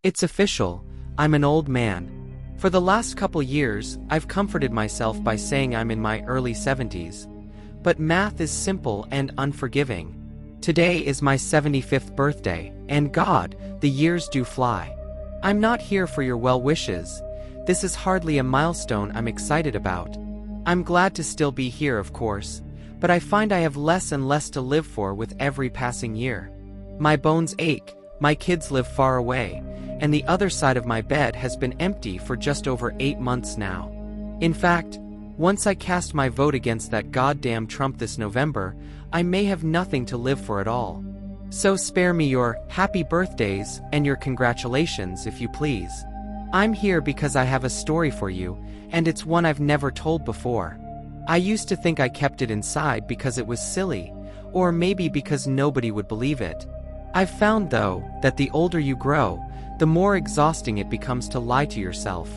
It's official, I'm an old man. For the last couple years, I've comforted myself by saying I'm in my early 70s. But math is simple and unforgiving. Today is my 75th birthday, and God, the years do fly. I'm not here for your well wishes. This is hardly a milestone I'm excited about. I'm glad to still be here, of course, but I find I have less and less to live for with every passing year. My bones ache, my kids live far away, and the other side of my bed has been empty for just over 8 months now. In fact, once I cast my vote against that goddamn Trump this November, I may have nothing to live for at all. So spare me your happy birthdays and your congratulations, if you please. I'm here because I have a story for you, and it's one I've never told before. I used to think I kept it inside because it was silly, or maybe because nobody would believe it. I've found, though, that the older you grow, the more exhausting it becomes to lie to yourself.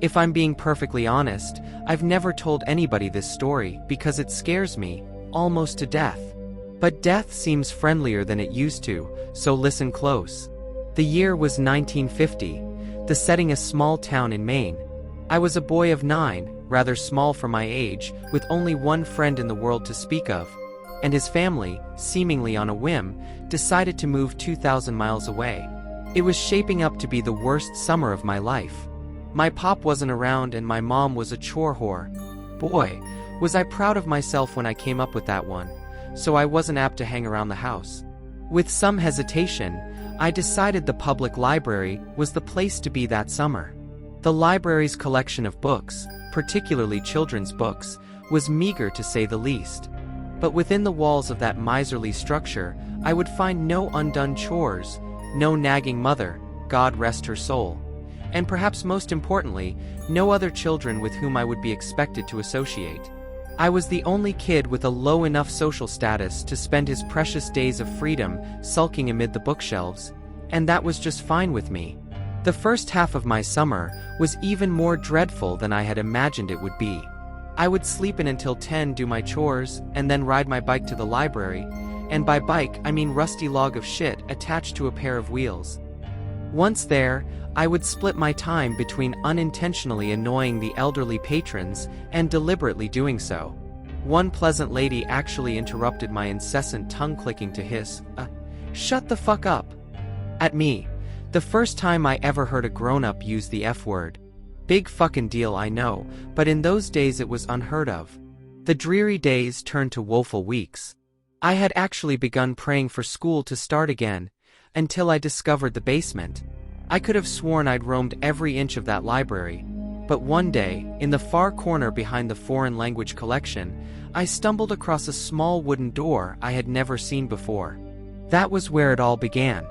If I'm being perfectly honest, I've never told anybody this story because it scares me, almost to death. But death seems friendlier than it used to, so listen close. The year was 1950, the setting a small town in Maine. I was a boy of 9, rather small for my age, with only one friend in the world to speak of, and his family, seemingly on a whim, decided to move 2,000 miles away. It was shaping up to be the worst summer of my life. My pop wasn't around and my mom was a chore whore. Boy, was I proud of myself when I came up with that one, so I wasn't apt to hang around the house. With some hesitation, I decided the public library was the place to be that summer. The library's collection of books, particularly children's books, was meager to say the least. But within the walls of that miserly structure, I would find no undone chores, no nagging mother, God rest her soul, and perhaps most importantly, no other children with whom I would be expected to associate. I was the only kid with a low enough social status to spend his precious days of freedom sulking amid the bookshelves, and that was just fine with me. The first half of my summer was even more dreadful than I had imagined it would be. I would sleep in until 10, do my chores, and then ride my bike to the library, and by bike I mean rusty log of shit attached to a pair of wheels. Once there, I would split my time between unintentionally annoying the elderly patrons and deliberately doing so. One pleasant lady actually interrupted my incessant tongue-clicking to hiss, "Shut the fuck up!" at me, the first time I ever heard a grown-up use the F-word. Big fucking deal, I know, but in those days it was unheard of. The dreary days turned to woeful weeks. I had actually begun praying for school to start again, until I discovered the basement. I could have sworn I'd roamed every inch of that library, but one day, in the far corner behind the foreign language collection, I stumbled across a small wooden door I had never seen before. That was where it all began.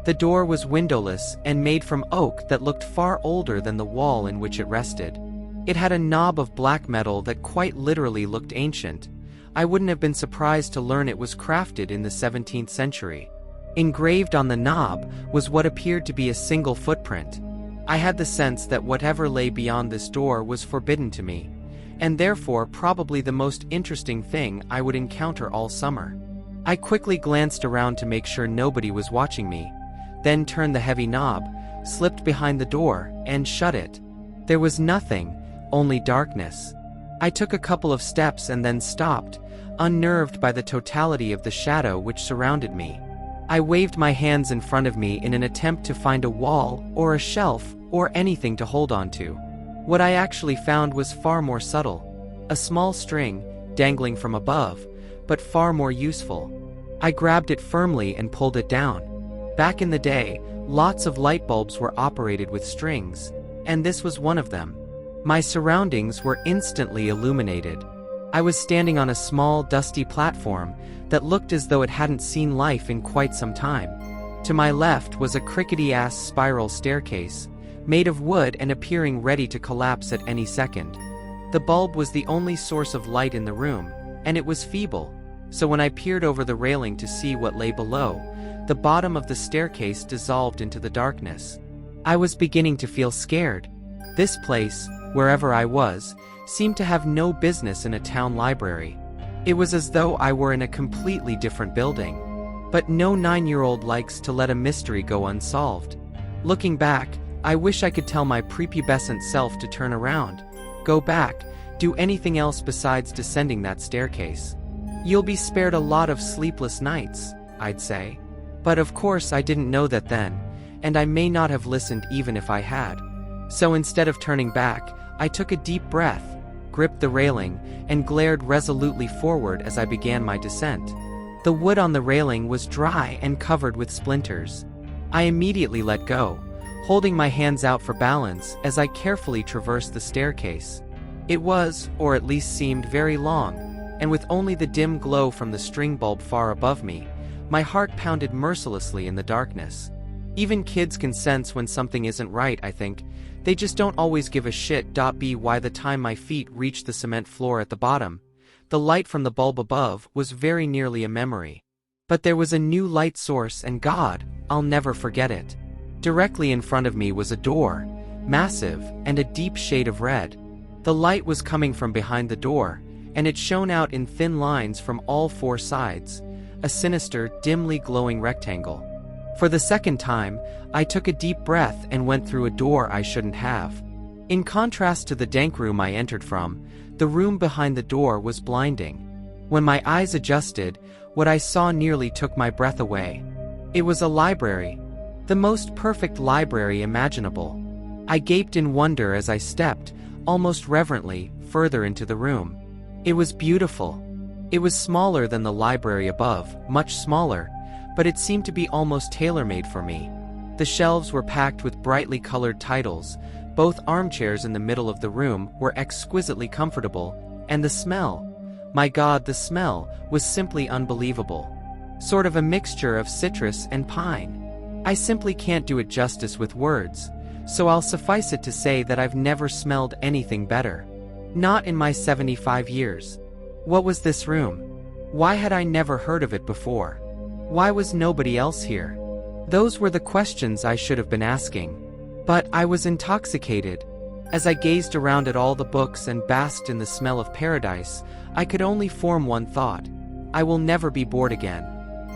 The door was windowless and made from oak that looked far older than the wall in which it rested. It had a knob of black metal that quite literally looked ancient. I wouldn't have been surprised to learn it was crafted in the 17th century. Engraved on the knob was what appeared to be a single footprint. I had the sense that whatever lay beyond this door was forbidden to me, and therefore probably the most interesting thing I would encounter all summer. I quickly glanced around to make sure nobody was watching me, then turned the heavy knob, slipped behind the door, and shut it. There was nothing, only darkness. I took a couple of steps and then stopped, unnerved by the totality of the shadow which surrounded me. I waved my hands in front of me in an attempt to find a wall, or a shelf, or anything to hold on to. What I actually found was far more subtle. A small string, dangling from above, but far more useful. I grabbed it firmly and pulled it down. Back in the day, lots of light bulbs were operated with strings, and this was one of them. My surroundings were instantly illuminated. I was standing on a small, dusty platform that looked as though it hadn't seen life in quite some time. To my left was a crickety-ass spiral staircase, made of wood and appearing ready to collapse at any second. The bulb was the only source of light in the room, and it was feeble, so when I peered over the railing to see what lay below, the bottom of the staircase dissolved into the darkness. I was beginning to feel scared. This place, wherever I was, seemed to have no business in a town library. It was as though I were in a completely different building. But no 9-year-old likes to let a mystery go unsolved. Looking back, I wish I could tell my prepubescent self to turn around, go back, do anything else besides descending that staircase. You'll be spared a lot of sleepless nights, I'd say. But of course I didn't know that then, and I may not have listened even if I had. So instead of turning back, I took a deep breath, gripped the railing, and glared resolutely forward as I began my descent. The wood on the railing was dry and covered with splinters. I immediately let go, holding my hands out for balance as I carefully traversed the staircase. It was, or at least seemed, very long, and with only the dim glow from the string bulb far above me, my heart pounded mercilessly in the darkness. Even kids can sense when something isn't right, I think. They just don't always give a shit. By the time my feet reached the cement floor at the bottom, the light from the bulb above was very nearly a memory. But there was a new light source, and God, I'll never forget it. Directly in front of me was a door, massive, and a deep shade of red. The light was coming from behind the door, and it shone out in thin lines from all four sides, a sinister, dimly glowing rectangle. For the second time, I took a deep breath and went through a door I shouldn't have. In contrast to the dank room I entered from, the room behind the door was blinding. When my eyes adjusted, what I saw nearly took my breath away. It was a library. The most perfect library imaginable. I gaped in wonder as I stepped, almost reverently, further into the room. It was beautiful. It was smaller than the library above, much smaller, but it seemed to be almost tailor-made for me. The shelves were packed with brightly colored titles, both armchairs in the middle of the room were exquisitely comfortable, and the smell, my God, the smell, was simply unbelievable. Sort of a mixture of citrus and pine. I simply can't do it justice with words, so I'll suffice it to say that I've never smelled anything better. Not in my 75 years. What was this room? Why had I never heard of it before? Why was nobody else here? Those were the questions I should have been asking. But I was intoxicated. As I gazed around at all the books and basked in the smell of paradise, I could only form one thought. I will never be bored again.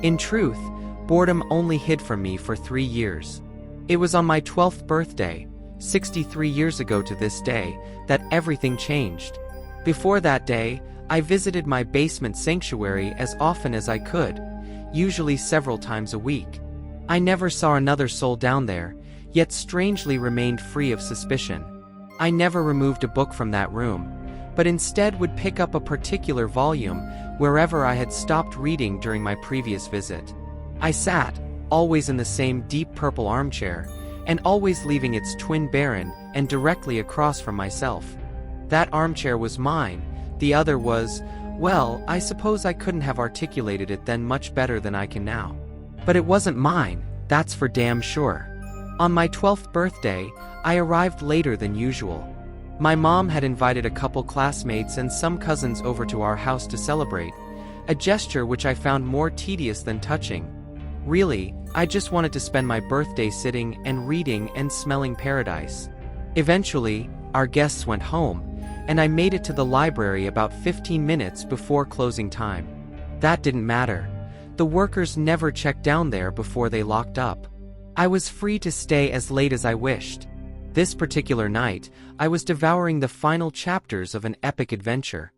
In truth, boredom only hid from me for 3 years. It was on my 12th birthday, 63 years ago to this day, that everything changed. Before that day, I visited my basement sanctuary as often as I could, usually several times a week. I never saw another soul down there, yet strangely remained free of suspicion. I never removed a book from that room, but instead would pick up a particular volume wherever I had stopped reading during my previous visit. I sat, always in the same deep purple armchair, and always leaving its twin barren and directly across from myself. That armchair was mine, the other was, well, I suppose I couldn't have articulated it then much better than I can now. But it wasn't mine, that's for damn sure. On my 12th birthday, I arrived later than usual. My mom had invited a couple classmates and some cousins over to our house to celebrate, a gesture which I found more tedious than touching. Really, I just wanted to spend my birthday sitting and reading and smelling paradise. Eventually, our guests went home, and I made it to the library about 15 minutes before closing time. That didn't matter. The workers never checked down there before they locked up. I was free to stay as late as I wished. This particular night, I was devouring the final chapters of an epic adventure.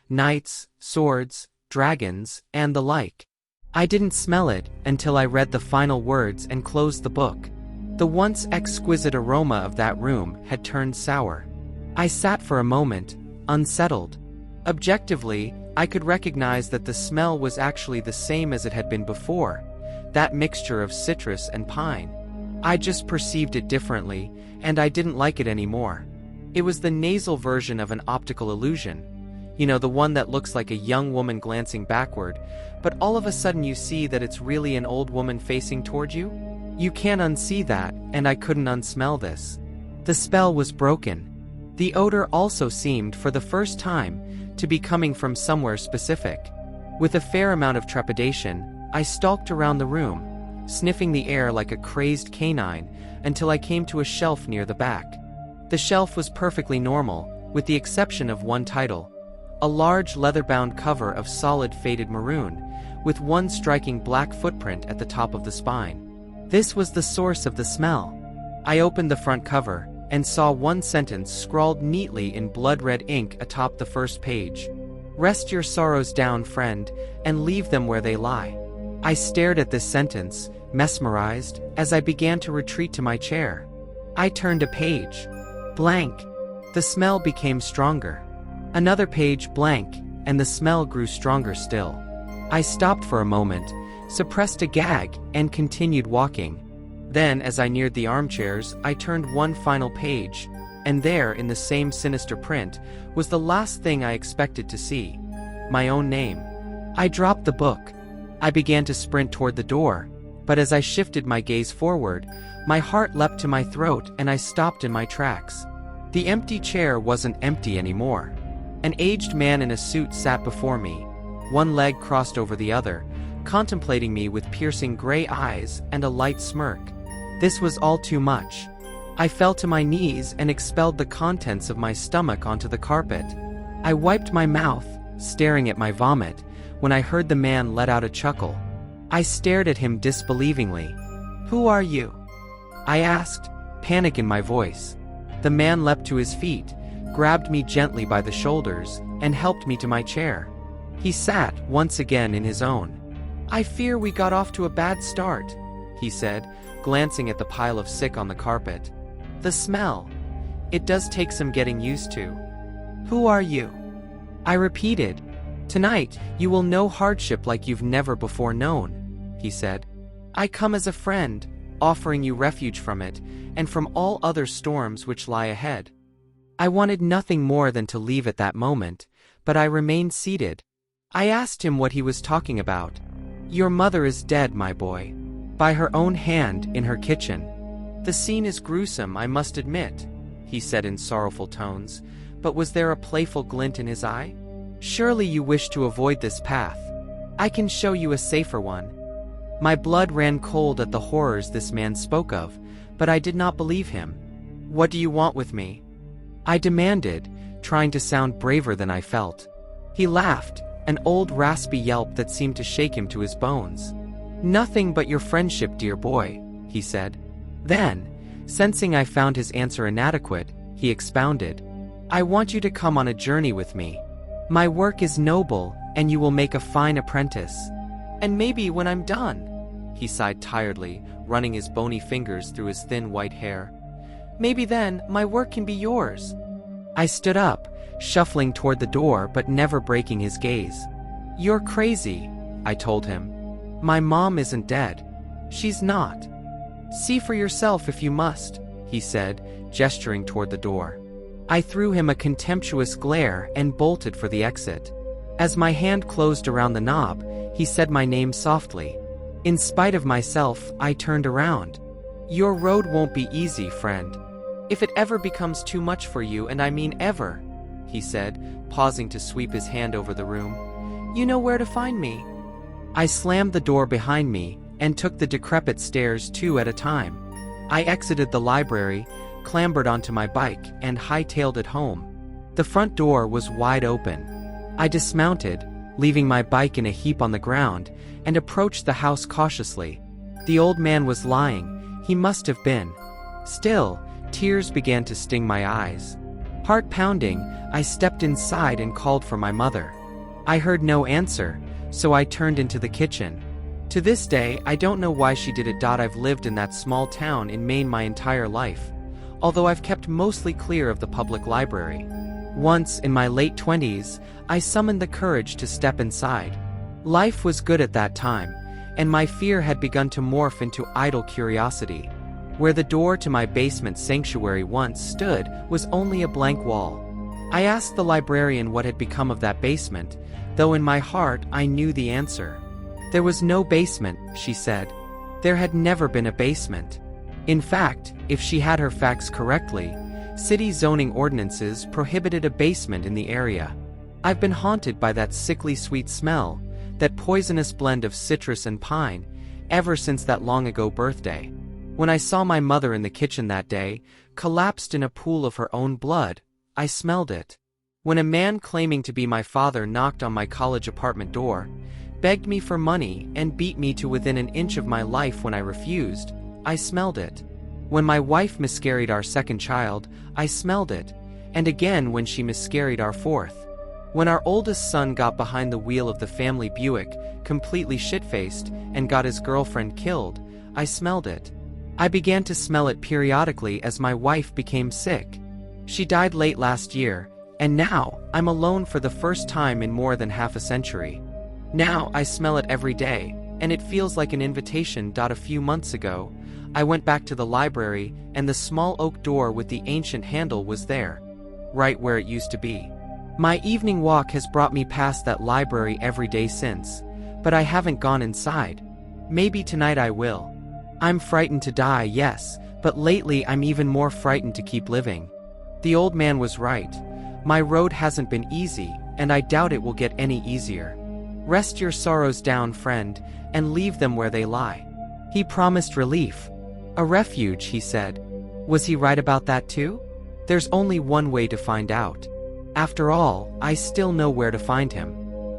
Knights, swords, dragons, and the like. I didn't smell it until I read the final words and closed the book. The once exquisite aroma of that room had turned sour. I sat for a moment, unsettled. Objectively, I could recognize that the smell was actually the same as it had been before, that mixture of citrus and pine. I just perceived it differently, and I didn't like it anymore. It was the nasal version of an optical illusion. You know, the one that looks like a young woman glancing backward, but all of a sudden you see that it's really an old woman facing toward you? You can't unsee that, and I couldn't unsmell this. The spell was broken. The odor also seemed, for the first time, to be coming from somewhere specific. With a fair amount of trepidation, I stalked around the room, sniffing the air like a crazed canine, until I came to a shelf near the back. The shelf was perfectly normal, with the exception of one title. A large leather-bound cover of solid faded maroon, with one striking black footprint at the top of the spine. This was the source of the smell. I opened the front cover and saw one sentence scrawled neatly in blood-red ink atop the first page. "Rest your sorrows down, friend, and leave them where they lie." I stared at this sentence, mesmerized, as I began to retreat to my chair. I turned a page. Blank. The smell became stronger. Another page, blank, and the smell grew stronger still. I stopped for a moment, suppressed a gag, and continued walking. Then, as I neared the armchairs, I turned one final page, and there, in the same sinister print, was the last thing I expected to see. My own name. I dropped the book. I began to sprint toward the door, but as I shifted my gaze forward, my heart leapt to my throat and I stopped in my tracks. The empty chair wasn't empty anymore. An aged man in a suit sat before me, one leg crossed over the other, contemplating me with piercing gray eyes and a light smirk. This was all too much. I fell to my knees and expelled the contents of my stomach onto the carpet. I wiped my mouth, staring at my vomit, when I heard the man let out a chuckle. I stared at him disbelievingly. "Who are you?" I asked, panic in my voice. The man leapt to his feet, grabbed me gently by the shoulders, and helped me to my chair. He sat once again in his own. "I fear we got off to a bad start," he said, glancing at the pile of sick on the carpet. "The smell. It does take some getting used to." "Who are you?" I repeated. "Tonight, you will know hardship like you've never before known," he said. "I come as a friend, offering you refuge from it, and from all other storms which lie ahead." I wanted nothing more than to leave at that moment, but I remained seated. I asked him what he was talking about. "Your mother is dead, my boy. By her own hand, in her kitchen." "The scene is gruesome, I must admit," he said in sorrowful tones, but was there a playful glint in his eye? "Surely you wish to avoid this path. I can show you a safer one." My blood ran cold at the horrors this man spoke of, but I did not believe him. "What do you want with me?" I demanded, trying to sound braver than I felt. He laughed, an old raspy yelp that seemed to shake him to his bones. "Nothing but your friendship, dear boy," he said. Then, sensing I found his answer inadequate, he expounded. "I want you to come on a journey with me. My work is noble, and you will make a fine apprentice. And maybe when I'm done," he sighed tiredly, running his bony fingers through his thin white hair, "maybe then my work can be yours." I stood up, shuffling toward the door but never breaking his gaze. "You're crazy," I told him. "My mom isn't dead. She's not. See for yourself if you must," he said, gesturing toward the door. I threw him a contemptuous glare and bolted for the exit. As my hand closed around the knob, he said my name softly. In spite of myself, I turned around. "Your road won't be easy, friend. If it ever becomes too much for you, and I mean ever," he said, pausing to sweep his hand over the room, "you know where to find me." I slammed the door behind me and took the decrepit stairs two at a time. I exited the library, clambered onto my bike, and hightailed it home. The front door was wide open. I dismounted, leaving my bike in a heap on the ground, and approached the house cautiously. The old man was lying. He must have been. Still, tears began to sting my eyes. Heart pounding, I stepped inside and called for my mother. I heard no answer, so I turned into the kitchen. To this day, I don't know why she did it. I've lived in that small town in Maine my entire life, although I've kept mostly clear of the public library. Once, in my late 20s, I summoned the courage to step inside. Life was good at that time, and my fear had begun to morph into idle curiosity. Where the door to my basement sanctuary once stood was only a blank wall. I asked the librarian what had become of that basement, though in my heart I knew the answer. There was no basement, she said. There had never been a basement. In fact, if she had her facts correctly, city zoning ordinances prohibited a basement in the area. I've been haunted by that sickly sweet smell, that poisonous blend of citrus and pine, ever since that long-ago birthday. When I saw my mother in the kitchen that day, collapsed in a pool of her own blood, I smelled it. When a man claiming to be my father knocked on my college apartment door, begged me for money, and beat me to within an inch of my life when I refused, I smelled it. When my wife miscarried our second child, I smelled it, and again when she miscarried our fourth. When our oldest son got behind the wheel of the family Buick, completely shit-faced, and got his girlfriend killed, I smelled it. I began to smell it periodically as my wife became sick. She died late last year, and now, I'm alone for the first time in more than half a century. Now, I smell it every day, and it feels like an invitation. A few months ago, I went back to the library, and the small oak door with the ancient handle was there, right where it used to be. My evening walk has brought me past that library every day since, but I haven't gone inside. Maybe tonight I will. I'm frightened to die, yes, but lately I'm even more frightened to keep living. The old man was right. My road hasn't been easy, and I doubt it will get any easier. Rest your sorrows down, friend, and leave them where they lie. He promised relief. A refuge, he said. Was he right about that too? There's only one way to find out. After all, I still know where to find him.